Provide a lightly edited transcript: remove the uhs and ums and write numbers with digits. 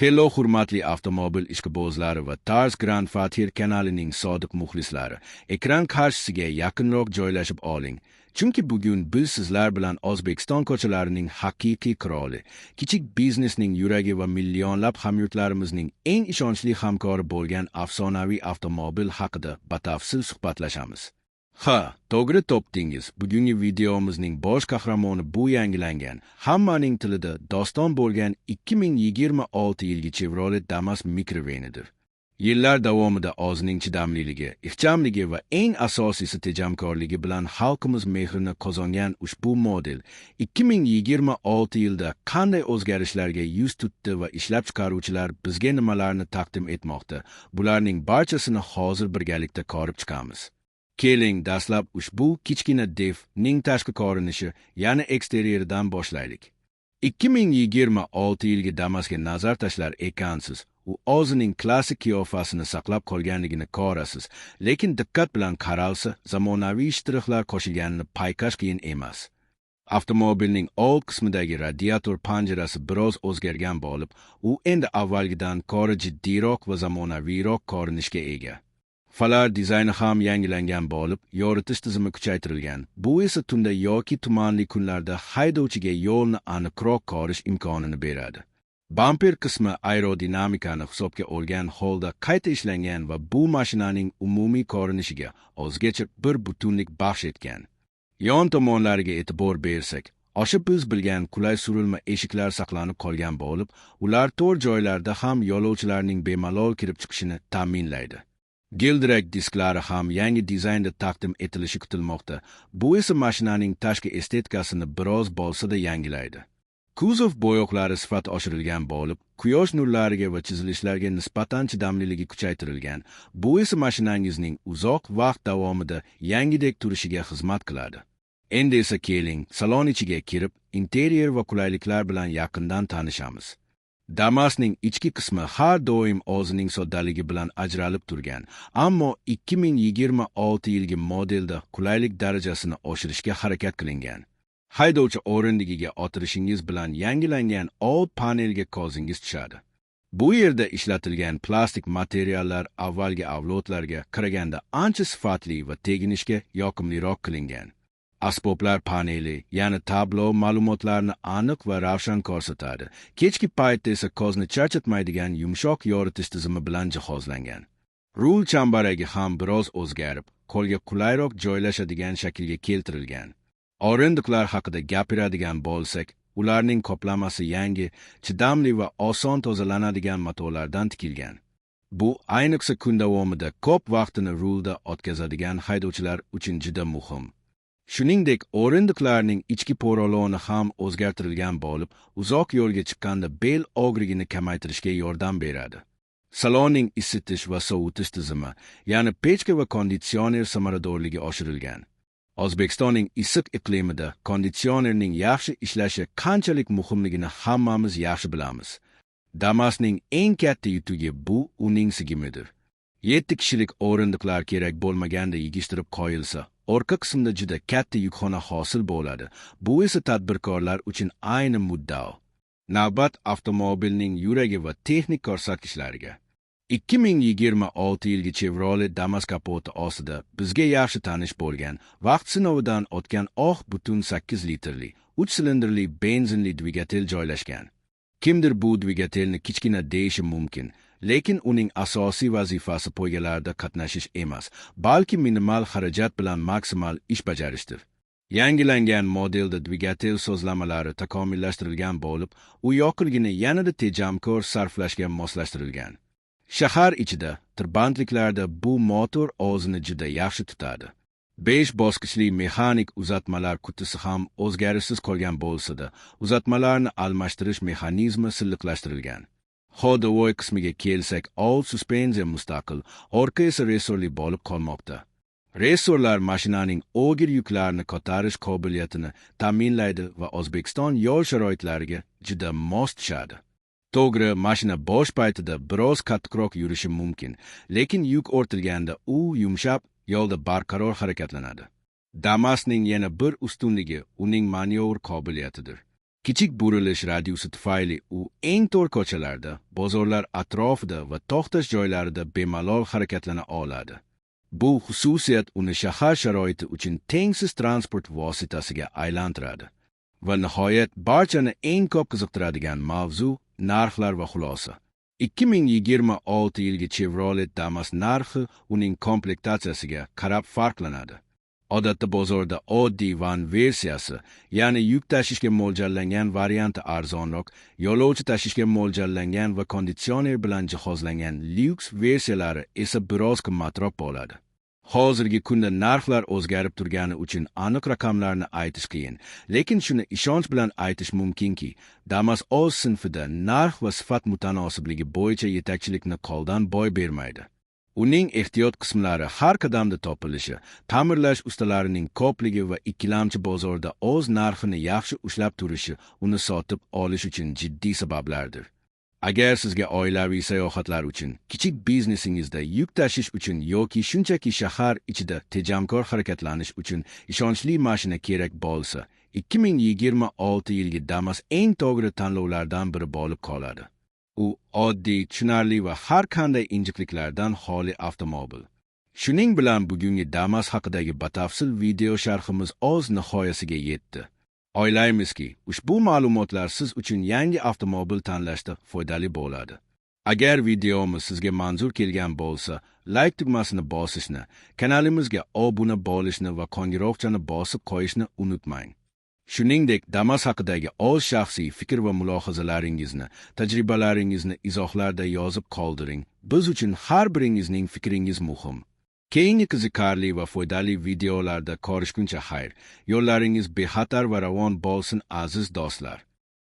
Hello hurmatli avtomobil ishqibozlari va Tars Grand Fathir kanalining sodiq muxlislari. Ekran qarshisiga yaqinroq joylashib oling. Chunki bugun biz sizlar bilan O'zbekiston ko'chalarining haqiqiy qiroli, kichik biznesning yuragi va millionlab hamyurtlarimizning eng ishonchli hamkori bo'lgan afsonaviy avtomobil haqida batafsil suhbatlashamiz. To'g'ri topdingiz. Bugungi videomizning bosh qahramoni bu yangilangan, hammaning tilida doston bo'lgan 2026 yilgi Chevrolet Damas Microvanidir. Yillar davomida o'zining chidamliligi, ixchamligi va eng asosiysi tejamkorligi bilan xalqimiz mehrini qozongan ushbu model 2026 yilda qanday o'zgarishlarga yuz tutdi va ishlab chiqaruvchilar bizga nimalarni taqdim etmoqda? Bularning barchasini hozir birgalikda ko'rib chiqamiz. Keling, dastlab ushbu kichkina devning tashqi ko'rinishi, ya'ni eksterioridan boshlaylik. 2026 yilgi Damasga nazar tashlar ekansiz, u o'zining klassik qiyofasini saqlab qolganligini ko'rasiz, lekin diqqat bilan qaralsa, zamonaviy shtrixlar qo'shilganini payqash qiyin emas. Avtomobilning old qismidagi radiator panjarasi biroz o'zgargan bo'lib, u endi avvalgidan ko'ra jiddiyroq va zamonaviyroq ko'rinishga ega. Falar dizayni ham yangilangan bo'lib, yoritish tizimi kuchaytirilgan. Bu esa tunda yoki tumanli kunlarda haydovchiga yo'lni aniqroq ko'rish imkonini beradi. Bamper qismi aerodinamikani hisobga olgan holda qayta ishlangan va bu mashinaning umumiy ko'rinishiga o'zgacha bir butunlik baxsh etgan. Yon tomonlariga e'tibor bersak, o'sha biz bilgan qulay surilma eshiklar saqlanib qolgan bo'lib, ular to'rt joylarda ham yo'lovchilarning bemalol kirib chiqishini ta'minlaydi. Gildirak disklari ham yangi dizaynda taqdim etilishi kutilmoqda. Bu esa mashinaning tashqi estetikasini biroz bo'lsa-da yangilaydi. Kuzov bo'yoqlari sifati oshirilgan bo'lib, quyosh nurlariga va chizilishlarga nisbatan chidamliligi kuchaytirilgan. Bu esa mashinangizning uzoq vaqt davomida yangidek turishiga xizmat qiladi. Endi esa keling, salon ichiga kirib, interior va qulayliklar bilan yaqindan tanishamiz. Damasning ichki qismi har doim o'zining soddaligi bilan ajralib turgan, ammo 2026 yilgi modelda qulaylik darajasini oshirishga harakat qilingan. Haydovchi o'rindigiga o'tirishingiz bilan yangilangan old panelga ko'zingiz tushadi. Bu yerda ishlatilgan plastik materiallar avvalgi avlodlarga qaraganda ancha sifatli va teginishga yoqimliroq qilingan. Asboblar paneli, ya'ni tablo ma'lumotlarni aniq va ravshan ko'rsatadi. Kechki paytda esa ko'zni charchatmaydigan yumshoq yoritish tizimi bilan jihozlangan. Rul chambaragi ham biroz o'zgarib, qo'lga qulayroq joylashadigan shaklga keltirilgan. O'rindiqlar haqida gapiradigan bo'lsak, ularning qoplamasi yangi, chidamli va oson tozalanadigan matolardan tikilgan. Bu ayniqsa kun davomida ko'p vaqtini rulda o'tkazadigan haydovchilar uchun juda muhim. Shuningdek, o'rindiqlarning ichki poroloni ham o'zgartirilgan bo'lib, uzoq yo'lga chiqqanda bel og'rig'ini kamaytirishga yordam beradi. Salonning isitish va sovutish tizimi, ya'ni pechka va konditsioner samaradorligi oshirilgan. O'zbekistonning issiq iqlimida konditsionerning yaxshi ishlashi qanchalik muhimligini hammamiz yaxshi bilamiz. Damasning eng katta yutug'i bu uning sigimidir. 7 kishilik o'rindiqlar kerak bo'lmaganda yig'ishtirib qo'yilsa, orqa qismda juda katta yukxona hosil bo'ladi. Bu esa tadbirkorlar uchun ayni muddao. Navbat avtomobilning yuragi va texnik ko'rsatkichlariga. 2026 yilgi Chevrolet Damas kapoti ostida bizga yaxshi tanish bo'lgan, vaqt sinovidan o'tgan butun 8 litrli, 3 silindrli benzinli dvigatel joylashgan. Kimdir bu dvigatelni kichkina deyishi mumkin, lekin uning asosiy vazifasi poygalarda qatnashish emas, balki minimal xarajat bilan maksimal ish bajarishdir. Yangilangan modelda dvigatel sozlamalari takomillashtirilgan bo'lib, u yoqilg'ini yanada tejamkor sarflashga moslashtirilgan. Shahar ichida, tirbandliklarda bu motor o'zini juda yaxshi tutadi. 5 bosqichli mexanik uzatmalar qutisi ham o'zgarishsiz qolgan bo'lsa-da, uzatmalarni almashtirish mexanizmi silliqlashtirilgan. Xodovoy qismiga kelsak, old suspenziya mustaqil, orqa esa resorli bo'lib qolmoqda. Resorlar mashinaning og'ir yuklarni ko'tarish qobiliyatini ta'minlaydi va O'zbekiston yo'l sharoitlariga juda mos tushadi. To'g'ri, mashina bosh paytida biroz qattiqroq yurishi mumkin, lekin yuk ortilganda u yumshab, yo'lda barqaror harakatlanadi. Damasning yana bir ustunligi uning manevr qobiliyatidir. Kichik burilish radiusi tufayli u eng to'r ko'chalarda, bozorlar atrofida va to'xtash joylarida bemalol harakatlana oladi. Bu xususiyat uni shahar sharoiti uchun tengsiz transport vositasiga aylantiradi. Va nihoyat barchani eng ko'p qiziqtiradigan mavzu narxlar va xulosa. 2026 yilgi Chevrolet Damas narxi uning komplektatsiyasiga qarab farqlanadi. Odatda bozorda oddiy van versiyasi, ya'ni yuk tashishga mo'ljallangan varianti arzonroq, yo'lovchi tashishga mo'ljallangan va konditsioner bilan jihozlangan lyuks versiyalari esa biroz qimmatroq bo'ladi. Hozirgi kunda narxlar o'zgarib turgani uchun aniq raqamlarni aytish qiyin, lekin shuni ishonch bilan aytish mumkinki, Damas o'z sinfida narx va sifat mutanosibligi bo'yicha yetakchilikni qo'ldan boy bermaydi. Uning ehtiyot qismlari har qadamda topilishi, ta'mirlash ustalarining ko'pligi va ikkilamchi bozorda o'z narxini yaxshi ushlab turishi uni sotib olish uchun jiddiy sabablardir. Agar sizga oilaviy sayohatlar uchun, kichik biznesingizda yuk tashish uchun yoki shunchaki shahar ichida tejamkor harakatlanish uchun ishonchli mashina kerak bo'lsa, 2026 yilgi Damas eng to'g'ri tanlovlardan biri bo'lib qoladi. U oddiy, tushunarli va har qanday injiqliklardan xoli avtomobil. Shuning bilan bugungi Damas haqidagi batafsil video sharhimiz o'z nihoyasiga yetdi. O'ylaymizki, ushbu ma'lumotlar siz uchun yangi avtomobil tanlashda foydali bo'ladi. Agar videomiz sizga manzur kelgan bo'lsa, like tugmasini bosishni, kanalimizga obuna bo'lishni va qo'ng'iroqchani bosib qo'yishni unutmang. Shuningdek, Damas haqidagi o'z shaxsiy fikr va mulohazalaringizni, tajribalaringizni izohlarda yozib qoldiring. Biz uchun har biringizning fikringiz muhim. Keyingi qiziqarli va foydali videolarda ko'rishguncha xayr, yo'llaringiz bexatar va ravon bo'lsin aziz do'stlar.